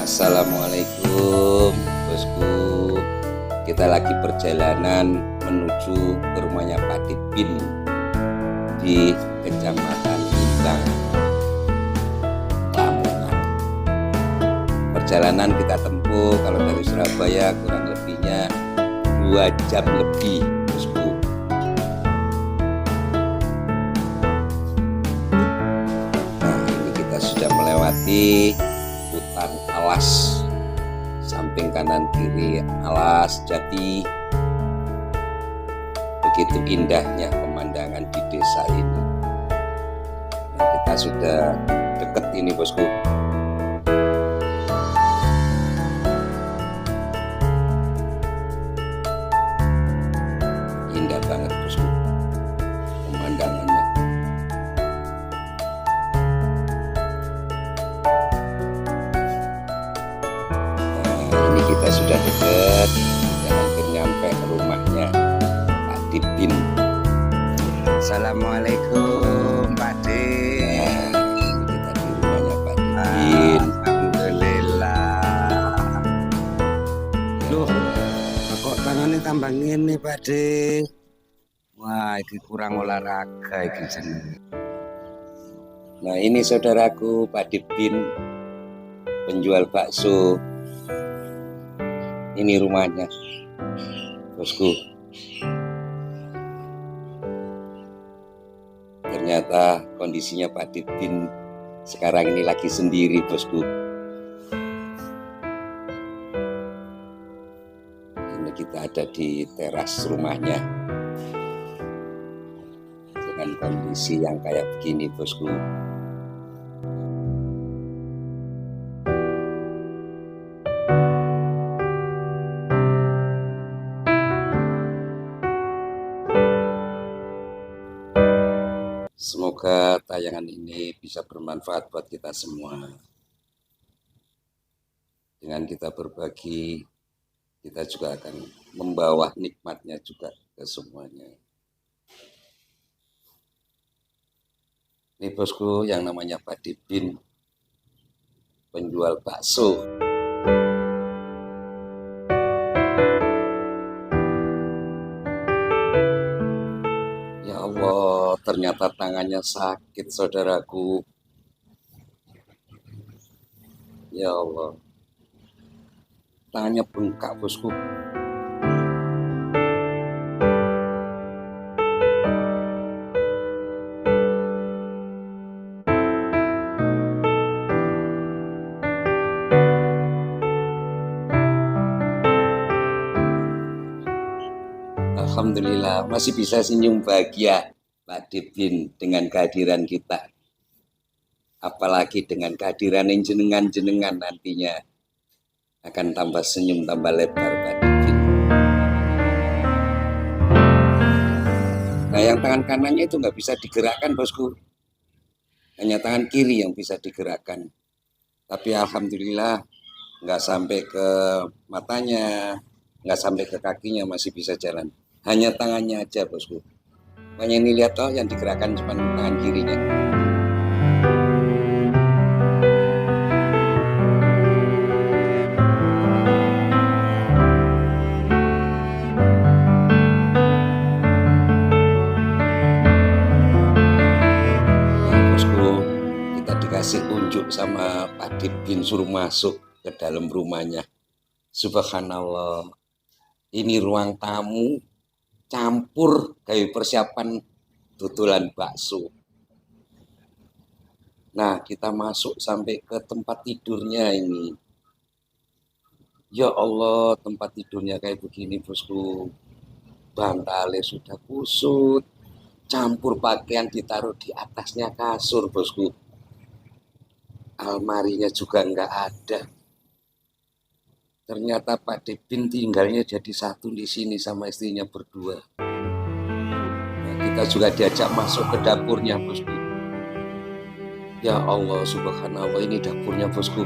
Assalamualaikum bosku. Kita lagi perjalanan menuju ke rumahnya Pak Dipin di Kecamatan Ibang, Lamongan. Perjalanan kita tempuh kalau dari Surabaya kurang lebihnya 2 jam lebih bosku. Nah, ini kita sudah melewati hutan alas, samping kanan kiri alas jati. Begitu indahnya pemandangan di desa ini. Nah, kita sudah deket ini bosku. Indah banget bosku pemandangannya. Kita sudah dekat dan hampir nyampe ke rumahnya Pak Dipin. Assalamualaikum Pak De. Nah, kita di rumahnya Pak Dipin. Alhamdulillah. Loh, kok tangannya tambah ngene Pak De? Wah, ini kurang olahraga ini jenenge. Nah, ini saudaraku Pak Dipin, penjual bakso. Ini rumahnya bosku. Ternyata kondisinya Pak Dipin sekarang ini lagi sendiri bosku. Ini kita ada di teras rumahnya dengan kondisi yang kayak begini bosku. Semoga tayangan ini bisa bermanfaat buat kita semua. Dengan kita berbagi, kita juga akan membawa nikmatnya juga ke semuanya. Ini bosku yang namanya Pak Dipin, penjual bakso. Ya Allah, ternyata tangannya sakit saudaraku. Ya Allah, tangannya bengkak bosku. Alhamdulillah masih bisa senyum bahagia Pak Dipin dengan kehadiran kita. Apalagi dengan kehadiran jenengan nantinya akan tambah senyum, tambah lebar Pak Dipin. Nah, yang tangan kanannya itu nggak bisa digerakkan bosku. Hanya tangan kiri yang bisa digerakkan. Tapi alhamdulillah nggak sampai ke matanya, nggak sampai ke kakinya, masih bisa jalan. Hanya tangannya aja bosku. Makanya ini lihat toh yang digerakkan cuma tangan kirinya. Nah, bosku, kita dikasih unjuk sama Pak Dipin, suruh masuk ke dalam rumahnya. Subhanallah, ini ruang tamu campur kayak persiapan tutulan bakso. Nah, kita masuk sampai ke tempat tidurnya ini. Ya Allah, tempat tidurnya kayak begini bosku. Bantalnya sudah kusut, campur pakaian ditaruh di atasnya kasur bosku. Almarinya juga nggak ada. Ternyata Pak Dipin tinggalnya jadi satu di sini sama istrinya berdua. Nah, kita juga diajak masuk ke dapurnya bosku. Ya Allah, subhanallah, ini dapurnya bosku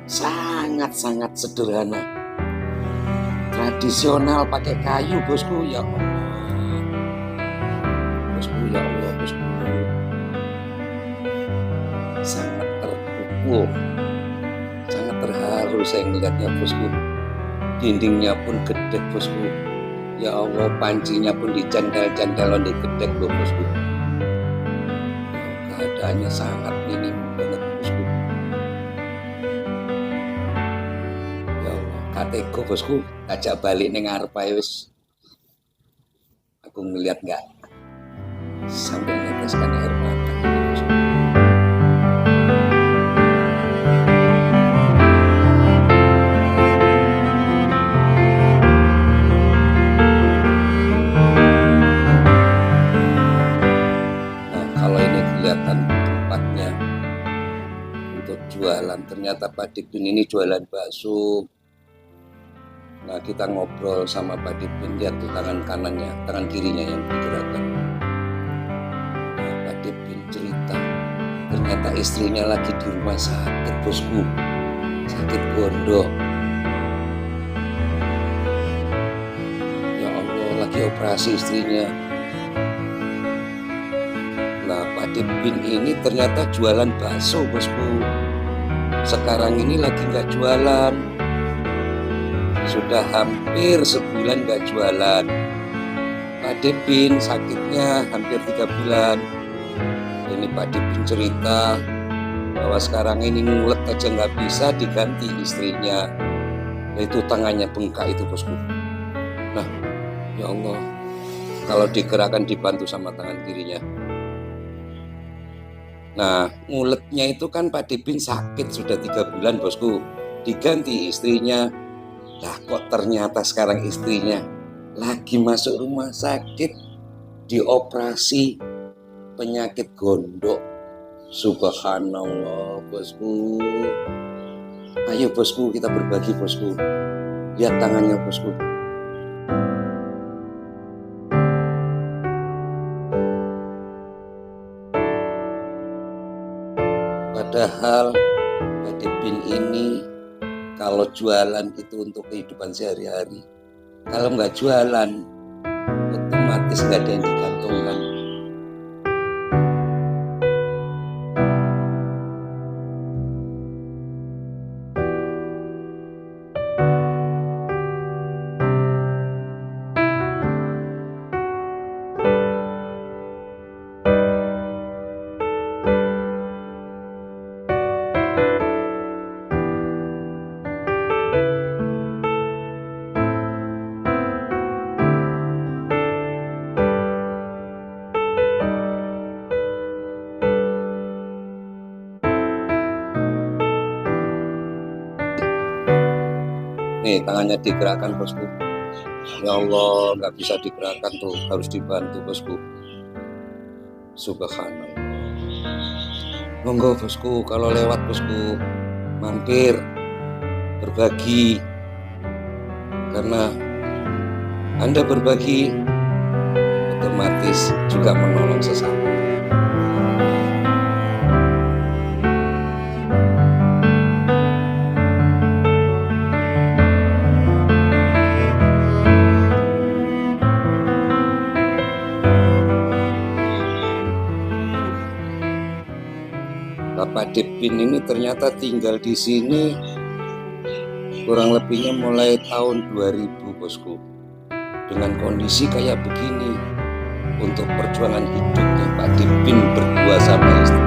sangat-sangat sederhana, tradisional, pakai kayu bosku. Ya Allah bosku, ya Allah bosku, sangat terpukul, sangat terharu terharu saya melihatnya bosku. Dindingnya pun gedek bosku. Ya Allah, pancinya pun dicendel-cendel di gedek loh bosku. Keadaannya sangat minim banget bosku. Ya Allah, kateko bosku, ajak balik ning ngarep ae wis. Aku ngeliat nggak sampai meneteskan air mata bosku. Kelihatan tempatnya untuk jualan, ternyata Pak Dipin ini jualan bakso. Nah, kita ngobrol sama Pak Dipin, lihat tuh tangan kanannya, tangan kirinya yang digerakkan. Nah, Pak Dipin cerita ternyata istrinya lagi di rumah sakit bosku, sakit gondok. Ya Allah, lagi operasi istrinya. Nah, Pak Dipin ini ternyata jualan bakso bosku. Sekarang ini lagi nggak jualan. Sudah hampir sebulan nggak jualan. Pak Dipin sakitnya hampir 3 bulan. Ini Pak Dipin cerita bahwa sekarang ini ngulet aja nggak bisa diganti istrinya. Itu tangannya bengkak itu bosku. Nah, ya Allah, kalau digerakkan dibantu sama tangan kirinya. Nah, nguletnya itu kan Pak Dipin sakit sudah 3 bulan bosku, diganti istrinya. Lah kok ternyata sekarang istrinya lagi masuk rumah sakit, dioperasi penyakit gondok. Subhanallah bosku. Ayo bosku, kita berbagi bosku. Lihat tangannya bosku. Padahal Pak Dipin ini kalau jualan itu untuk kehidupan sehari-hari. Kalau nggak jualan, otomatis nggak ada yang digantungkan. Nih, tangannya digerakkan bosku. Ya Allah, nggak bisa digerakkan tuh, harus dibantu bosku. Subhanallah. Monggo bosku, kalau lewat bosku, mampir, berbagi. Karena Anda berbagi, otomatis juga menolong sesama. Bapak Dipin ini ternyata tinggal di sini kurang lebihnya mulai tahun 2000 bosku. Dengan kondisi kayak begini, untuk perjuangan hidupnya Pak Dipin berdua sama istri.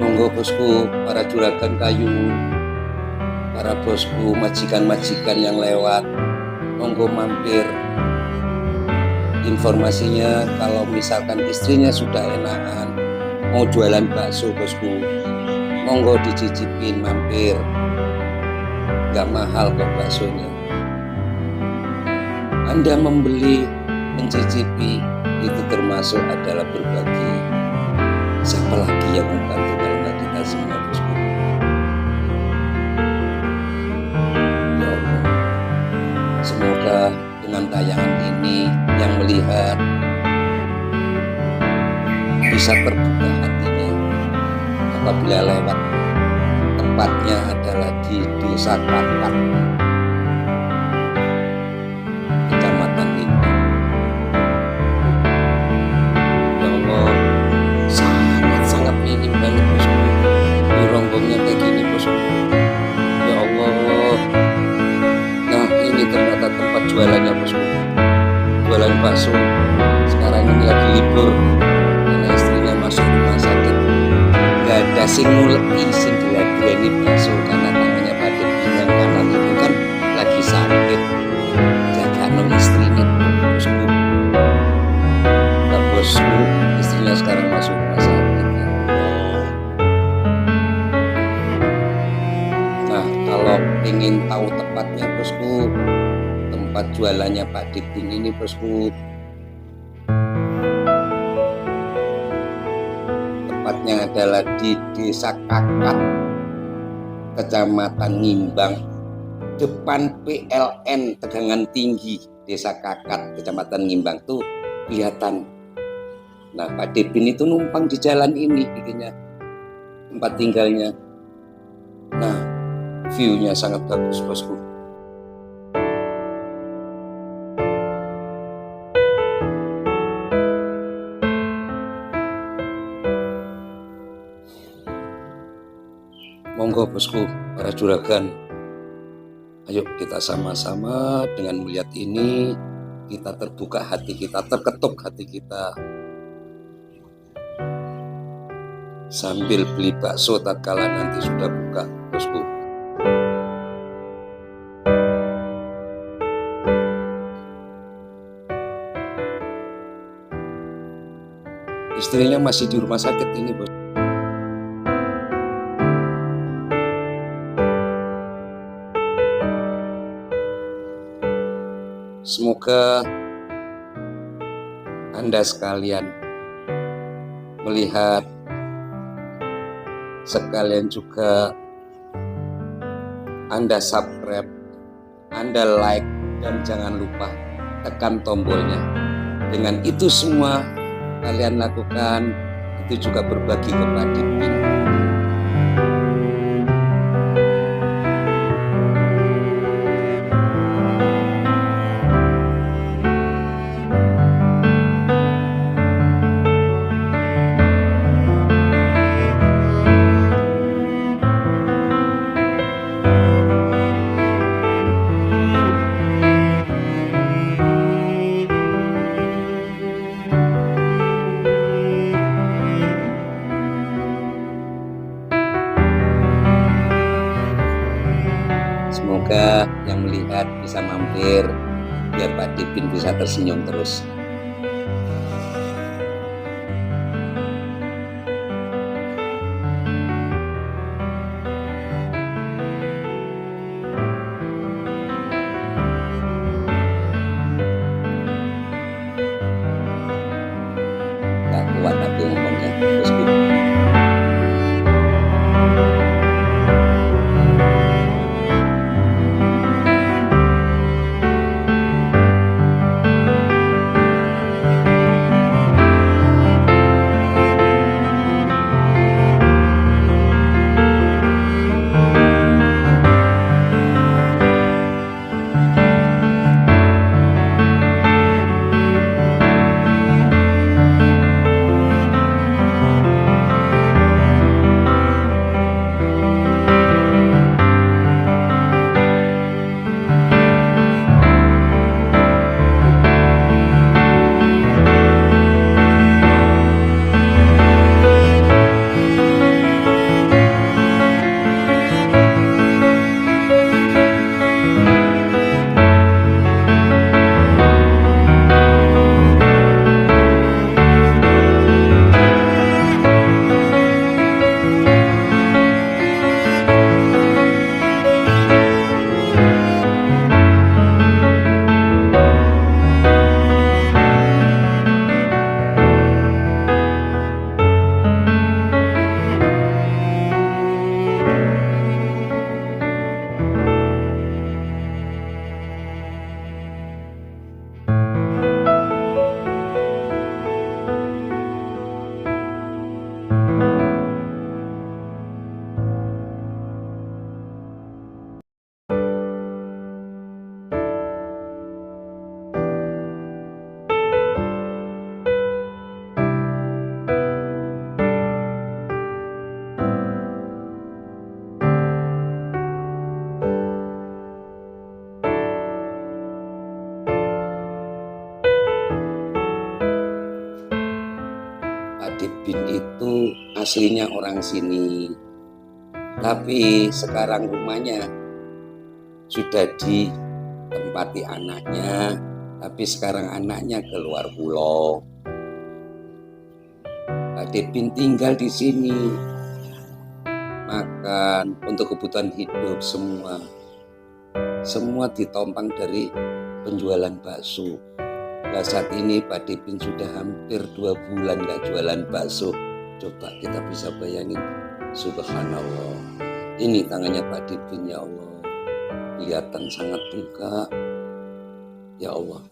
Monggo bosku, para juragan kayu, para bosku, majikan-majikan yang lewat, monggo mampir. Informasinya kalau misalkan istrinya sudah enakan, mau jualan bakso bosku, monggo dicicipin mampir. Gak mahal kok baksonya. Anda membeli, mencicipi, itu termasuk adalah berbagi. Siapa lagi yang membantu kalau nggak kita semua bosku? Ya Allah, semoga dengan tayangan ini yang melihat bisa terbuka hatinya apabila lewat. Tempatnya adalah di Desa Kakak, Kecamatan Limbang. Ya Allah, sangat libur karena istrinya masuk rumah sakit. Gak ada sing nguleki sing diladeni bakso karena tangannya pada yang kanan itu kan lagi sakit. Jaga no istrinya bosku. Nah, bosku istrinya sekarang masuk rumah sakit. Nah, kalau ingin tahu tepatnya bosku, tempat jualannya Pak Dipin ini bosku, tepatnya adalah di Desa Kakat, Kecamatan Ngimbang, depan PLN Tegangan Tinggi. Desa Kakat, Kecamatan Ngimbang tuh kelihatan. Nah, Pak Dipin itu numpang di jalan ini bikinnya tempat tinggalnya. Nah, view-nya sangat bagus bosku. Monggo bosku, para juragan, ayo kita sama-sama dengan melihat ini, kita terbuka hati kita, terketuk hati kita, sambil beli bakso tatkala nanti sudah buka bosku. Istrinya masih di rumah sakit ini bos. Semoga Anda sekalian melihat, sekalian juga Anda subscribe, Anda like, dan jangan lupa tekan tombolnya. Dengan itu semua kalian lakukan, itu juga berbagi kepada Dipin. Semoga yang melihat bisa mampir biar Pak Dipin bisa tersenyum terus. Gak kuat aku ngomongnya bosku. Dipin itu aslinya orang sini, tapi sekarang rumahnya sudah ditempati anaknya, tapi sekarang anaknya keluar pulau. Pak Dipin tinggal di sini, makan untuk kebutuhan hidup semua ditompang dari penjualan bakso. Nah, saat ini Pak Dipin sudah hampir 2 bulan gak jualan bakso. Coba kita bisa bayangin, subhanallah. Ini tangannya Pak Dipin, ya Allah, kelihatan sangat bengkak. Ya Allah,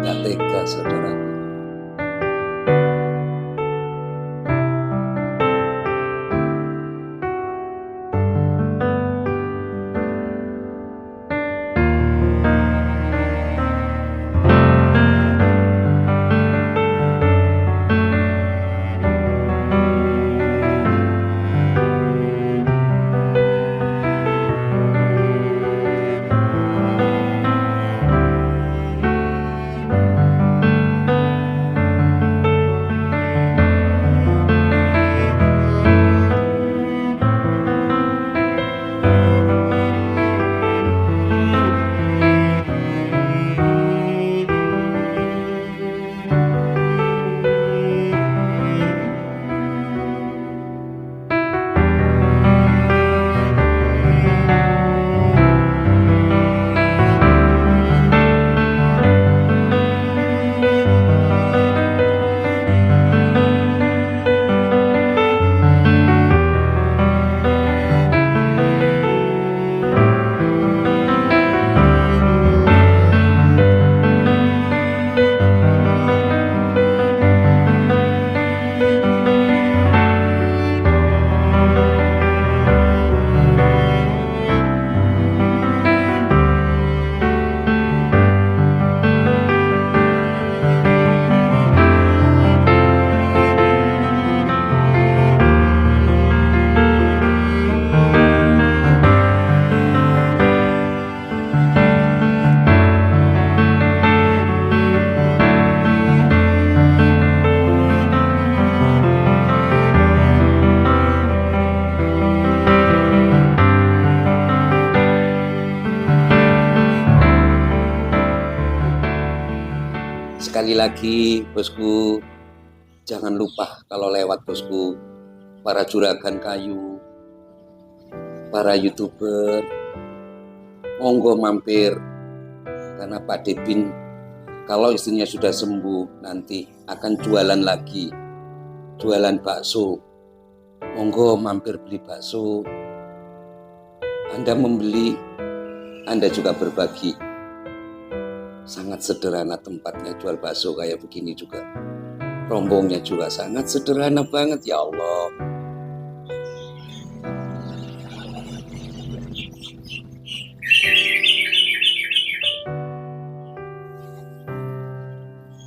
gak tega saudaraku. Sekali lagi bosku, jangan lupa kalau lewat bosku, para juragan kayu, para YouTuber, monggo mampir. Karena Pak Dipin kalau istrinya sudah sembuh nanti akan jualan lagi, jualan bakso. Monggo mampir beli bakso. Anda membeli, Anda juga berbagi. Sangat sederhana tempatnya jual bakso kayak begini juga. Rombongnya juga sangat sederhana banget, ya Allah.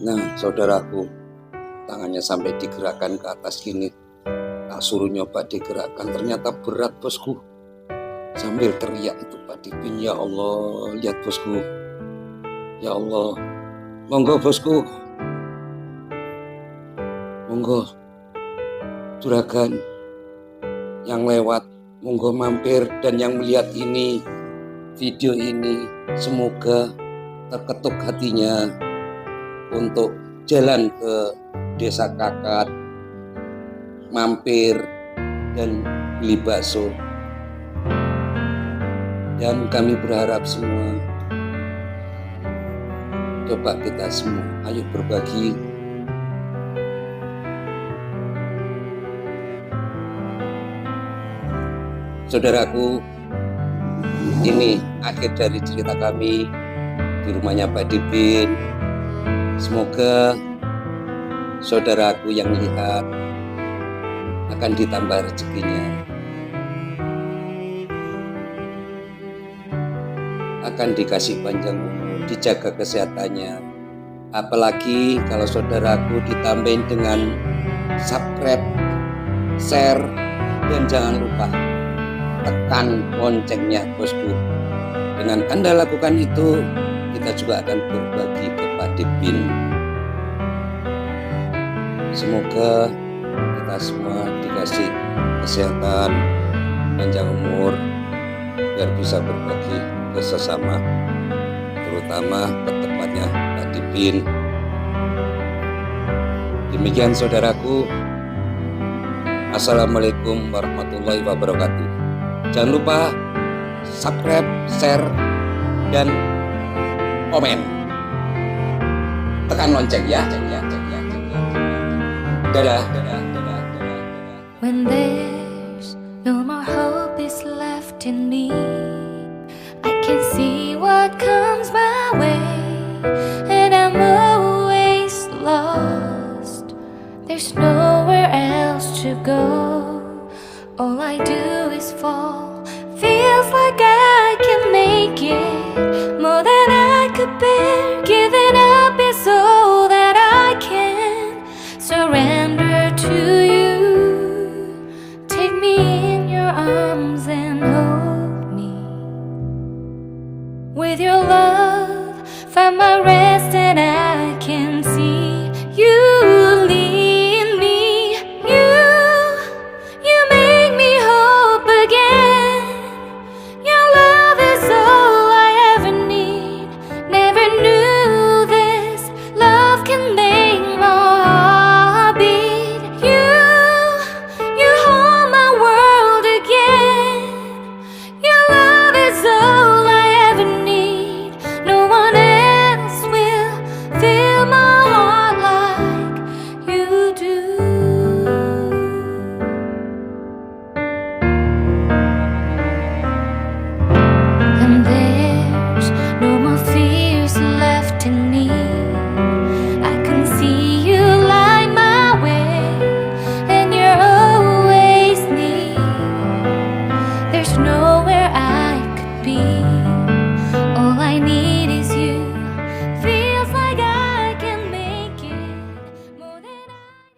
Nah, saudaraku, tangannya sampai digerakkan ke atas gini. Tak suruh nyoba digerakkan, ternyata berat bosku. Sambil teriak itu Pak Dipin, ya Allah, lihat bosku. Ya Allah, monggo bosku, monggo juragan yang lewat, monggo mampir, dan yang melihat ini, video ini, semoga terketuk hatinya untuk jalan ke Desa Kakat, mampir dan beli bakso. Dan kami berharap semua, coba kita semua, ayo berbagi. Saudaraku, ini akhir dari cerita kami di rumahnya Pak Dipin. Semoga saudaraku yang lihat akan ditambah rezekinya, akan dikasih panjang umur, dijaga kesehatannya. Apalagi kalau saudaraku ditambahin dengan subscribe, share, dan jangan lupa tekan loncengnya bosku. Dengan Anda lakukan itu, kita juga akan berbagi ke Pak Dipin. Semoga kita semua dikasih kesehatan, panjang umur, biar bisa berbagi ke sesama, terutama ke tempatnya Pak Dipin. Demikian saudaraku, Assalamualaikum warahmatullahi wabarakatuh. Jangan lupa subscribe, share, dan komen. Tekan lonceng ya. Dadah. When there's no more hope is left in me, I can see what comes my way, and I'm always lost. There's nowhere else to go. All I do is fall. Feels like I can make it more than I could bear. Giving up is all that I can surrender to you. Take me in your arms and hold me. With your love, find my rest, and I can see you lead me. You make me hope again. Your love is all I ever need. Never knew this love can make my heart beat. You hold my world again. Your love is all I ever need. No one else will fill my heart like you do. And there's no more fears left in me. I can see you light my way, and you're always near. There's nowhere I could be.